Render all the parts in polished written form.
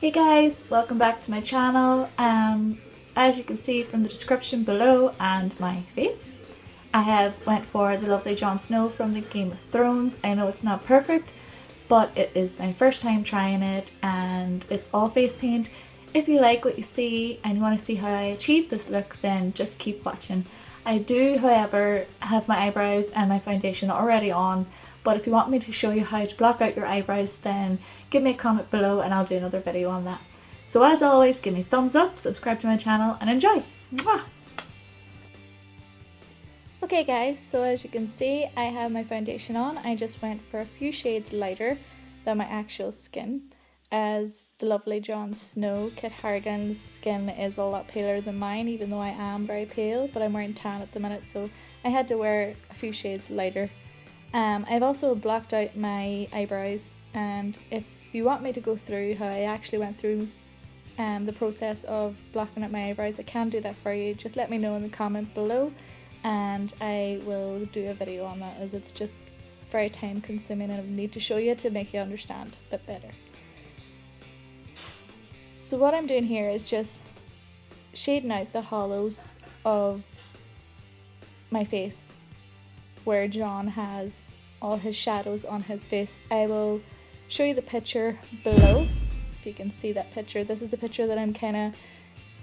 Hey guys, welcome back to my channel. As you can see from the description below and my face, I have went for the lovely Jon Snow from the Game of Thrones. I know it's not perfect, but it is my first time trying it and it's all face paint. If you like what you see and you want to see how I achieve this look, then just keep watching. I do, however, have my eyebrows and my foundation already on, but if you want me to show you how to block out your eyebrows, then give me a comment below and I'll do another video on that. So as always, give me a thumbs up, subscribe to my channel and enjoy! Mwah! Okay guys, so as you can see, I have my foundation on. I just went for a few shades lighter than my actual skin, as the lovely Jon Snow, Kit Harington's skin is a lot paler than mine, even though I am very pale, but I'm wearing tan at the minute, so I had to wear a few shades lighter. I've also blocked out my eyebrows, and if you want me to go through how I actually went through the process of blocking out my eyebrows, I can do that for you. Just let me know in the comment below and I will do a video on that, as it's just very time consuming and I need to show you to make you understand a bit better. So what I'm doing here is just shading out the hollows of my face where Jon has all his shadows on his face. I will show you the picture below if you can see that picture. This is the picture that I'm kind of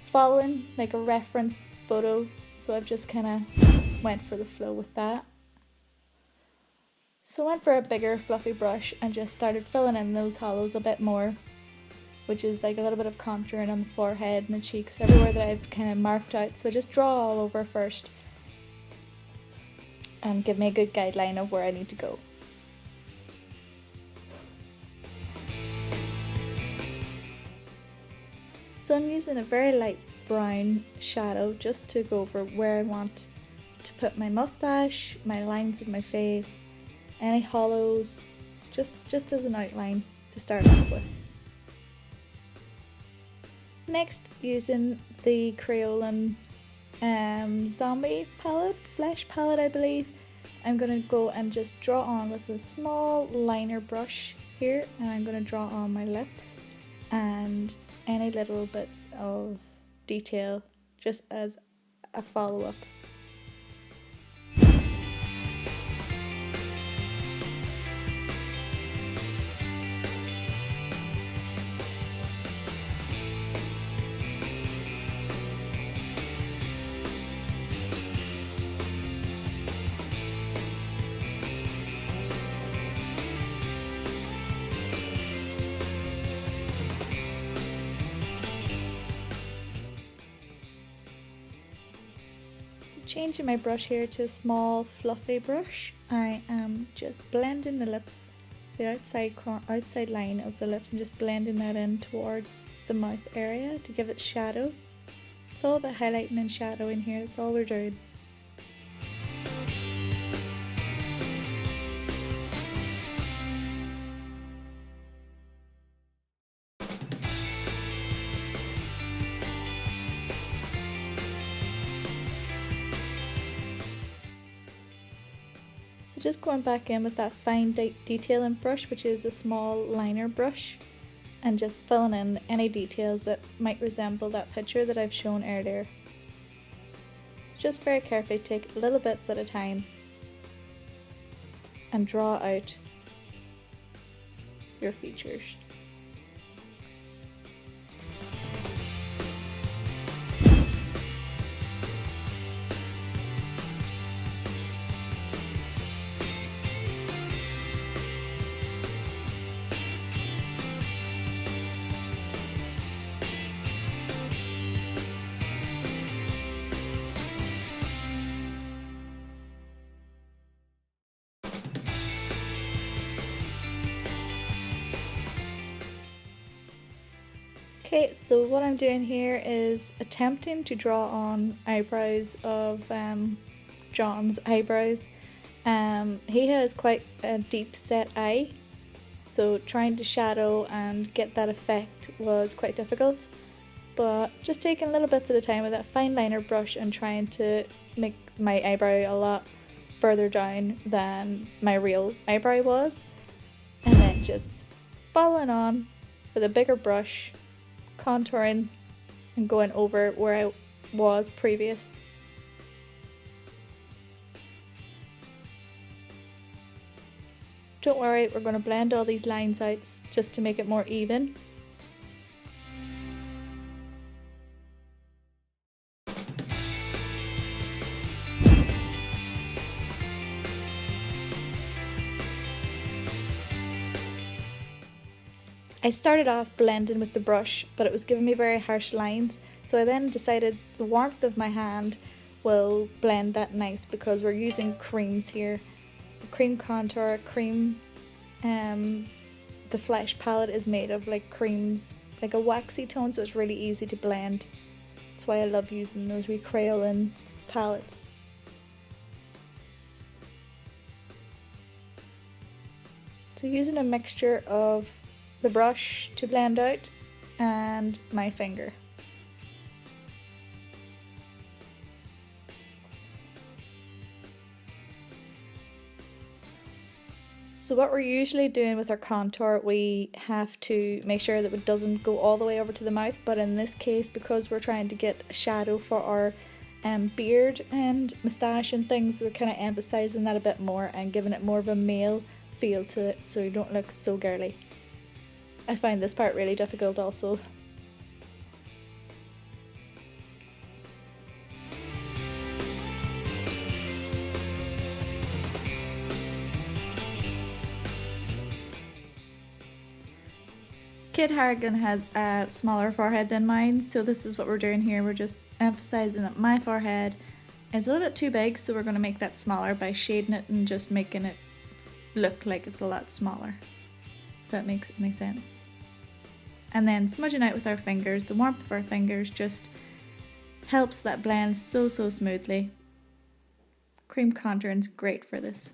following, like a reference photo, so I've just kind of went for the flow with that. So I went for a bigger fluffy brush and just started filling in those hollows a bit more, which is like a little bit of contouring on the forehead and the cheeks, everywhere that I've kind of marked out. So just draw all over first and give me a good guideline of where I need to go. So I'm using a very light brown shadow just to go over where I want to put my mustache, my lines of my face, any hollows, just as an outline to start off with. Next, using the kryolan zombie palette, flesh palette I believe, I'm going to go and just draw on with a small liner brush here, and I'm going to draw on my lips and any little bits of detail just as a follow-up. Changing my brush here to a small fluffy brush, I am just blending the lips, the outside line of the lips, and just blending that in towards the mouth area to give it shadow. It's all about highlighting and shadowing here, that's all we're doing. So just going back in with that fine detailing brush, which is a small liner brush, and just filling in any details that might resemble that picture that I've shown earlier. Just very carefully take little bits at a time and draw out your features. Okay, so what I'm doing here is attempting to draw on eyebrows of Jon's eyebrows. He has quite a deep set eye, so trying to shadow and get that effect was quite difficult, but just taking little bits at a time with that fine liner brush and trying to make my eyebrow a lot further down than my real eyebrow was, and then just following on with a bigger brush contouring and going over where I was previous. Don't worry, we're going to blend all these lines out just to make it more even. I started off blending with the brush, but it was giving me very harsh lines, so I then decided the warmth of my hand will blend that nice because we're using creams here. Cream contour, cream, the Flesh palette is made of like creams, like a waxy tone, so it's really easy to blend. That's why I love using those wee kryolan palettes. So using a mixture of the brush to blend out and my finger. So what we're usually doing with our contour, we have to make sure that it doesn't go all the way over to the mouth, but in this case, because we're trying to get a shadow for our beard and moustache and things, we're kind of emphasizing that a bit more and giving it more of a male feel to it so you don't look so girly. I find this part really difficult also. Kit Harington has a smaller forehead than mine, so this is what we're doing here. We're just emphasizing that my forehead is a little bit too big, so we're going to make that smaller by shading it and just making it look like it's a lot smaller. If that makes any sense. And then smudging out with our fingers. The warmth of our fingers just helps that blend so smoothly. Cream contouring is great for this.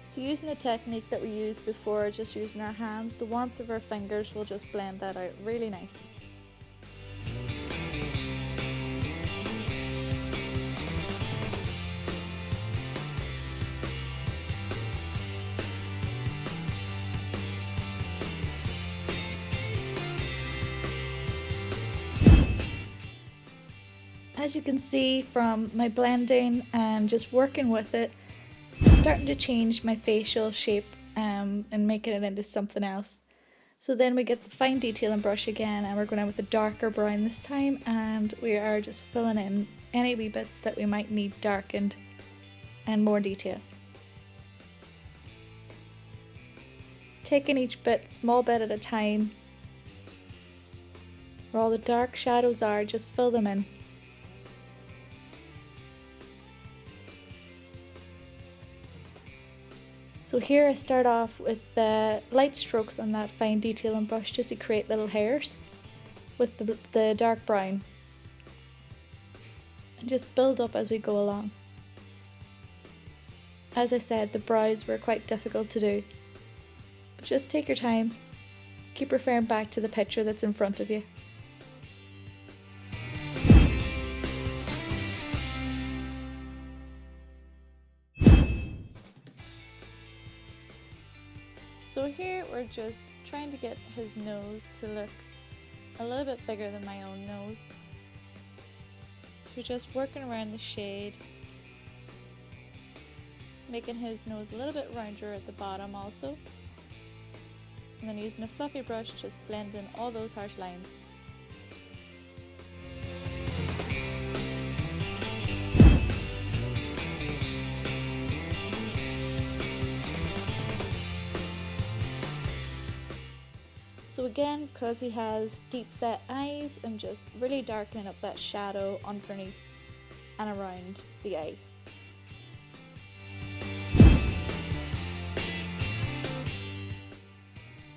So using the technique that we used before, just using our hands, the warmth of our fingers will just blend that out really nice. As you can see from my blending and just working with it, starting to change my facial shape and making it into something else. So then we get the fine detailing brush again, and we're going in with a darker brown this time, and we are just filling in any wee bits that we might need darkened and more detail. Taking each bit, small bit at a time, where all the dark shadows are, just fill them in. So here I start off with the light strokes on that fine detailing brush just to create little hairs with the dark brown. And just build up as we go along. As I said, the brows were quite difficult to do. But just take your time, keep referring back to the picture that's in front of you. So here we're just trying to get his nose to look a little bit bigger than my own nose. So we're just working around the shade, making his nose a little bit rounder at the bottom also. And then using a fluffy brush, just blend in all those harsh lines. So again, because he has deep set eyes, I'm just really darkening up that shadow underneath and around the eye.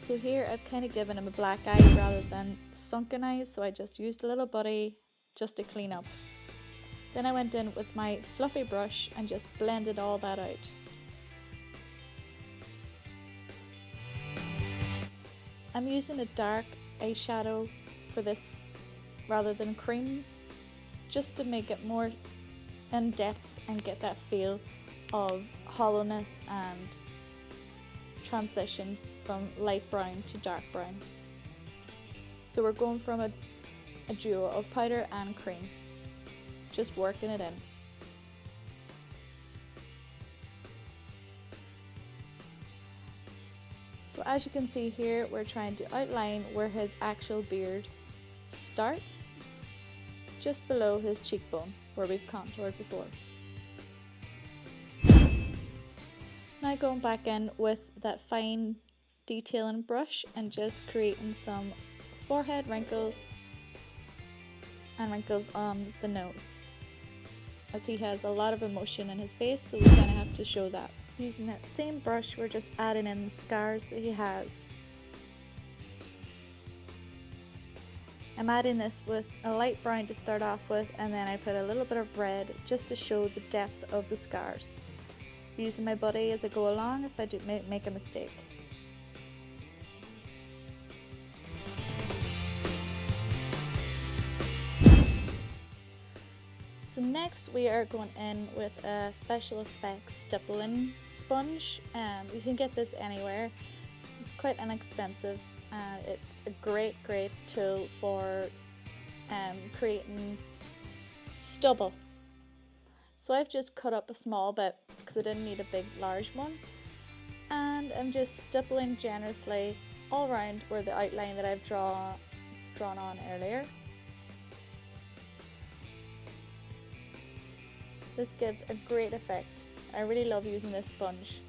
So here I've kind of given him a black eye rather than sunken eyes, so I just used a little buddy just to clean up. Then I went in with my fluffy brush and just blended all that out. I'm using a dark eyeshadow for this rather than cream, just to make it more in depth and get that feel of hollowness and transition from light brown to dark brown. So we're going from a duo of powder and cream, just working it in. So as you can see here, we're trying to outline where his actual beard starts, just below his cheekbone where we've contoured before. Now going back in with that fine detailing brush and just creating some forehead wrinkles and wrinkles on the nose, as he has a lot of emotion in his face, so we kind of have to show that. Using that same brush, we're just adding in the scars that he has. I'm adding this with a light brown to start off with, and then I put a little bit of red just to show the depth of the scars. Using my buddy as I go along if I do make a mistake. So next we are going in with a special effects stippling sponge. You can get this anywhere. It's quite inexpensive. It's a great tool for creating stubble. So I've just cut up a small bit because I didn't need a big large one, and I'm just stippling generously all around where the outline that I've drawn on earlier. This gives a great effect. I really love using this sponge.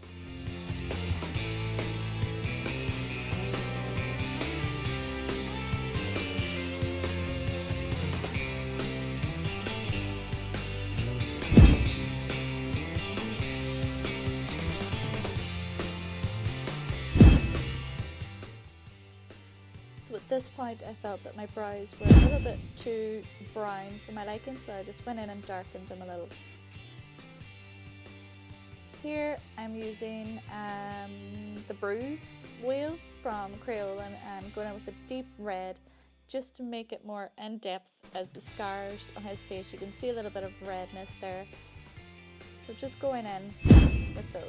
So at this point I felt that my brows were a little bit too brown for my liking, so I just went in and darkened them a little. Here I'm using the bruise wheel from Kryolan and going in with a deep red just to make it more in depth, as the scars on his face, you can see a little bit of redness there. So just going in with those.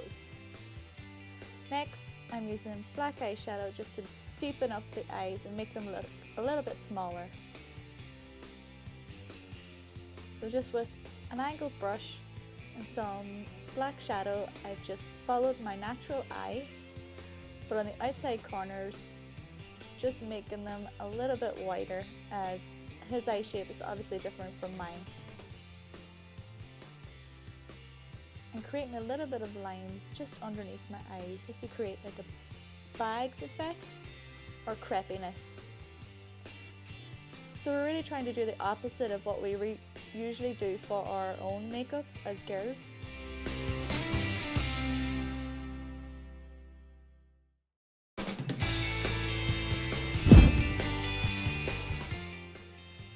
Next I'm using black eyeshadow just to deepen up the eyes and make them look a little bit smaller. So just with an angled brush and some black shadow, I've just followed my natural eye, but on the outside corners, just making them a little bit wider, as his eye shape is obviously different from mine. And creating a little bit of lines just underneath my eyes, just to create like a bagged effect or crepiness. So we're really trying to do the opposite of what we usually do for our own makeups as girls.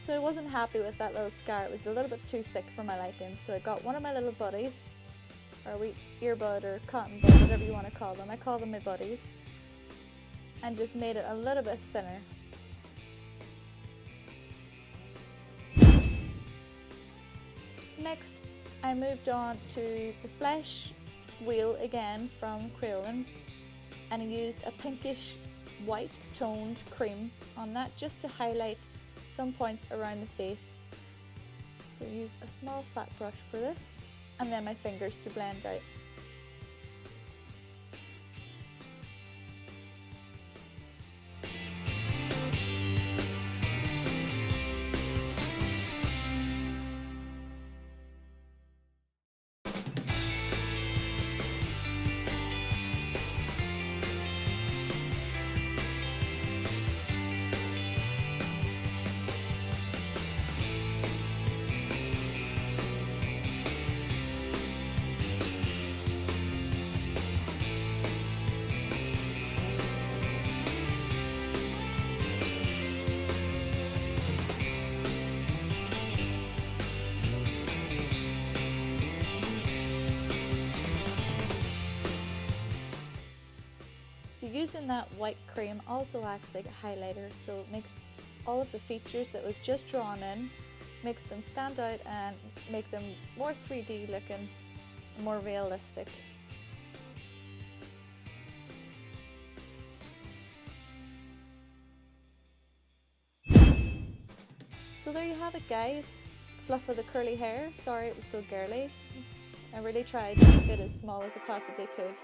So I wasn't happy with that little scar. It was a little bit too thick for my liking, so I got one of my little buddies, or wee earbud or cotton bud, whatever you want to call them. I call them my buddies, and just made it a little bit thinner. Next, I moved on to the flesh wheel again from Kryolan, and I used a pinkish white toned cream on that just to highlight some points around the face. So I used a small flat brush for this, and then my fingers to blend out. using that white cream also acts like a highlighter, so it makes all of the features that we've just drawn in, makes them stand out and make them more 3D looking, more realistic. So there you have it, guys. Fluff of the curly hair. Sorry it was so girly. I really tried to make it as small as I possibly could.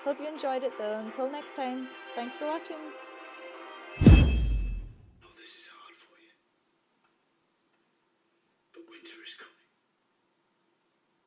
Hope you enjoyed it though. Until next time, thanks for watching.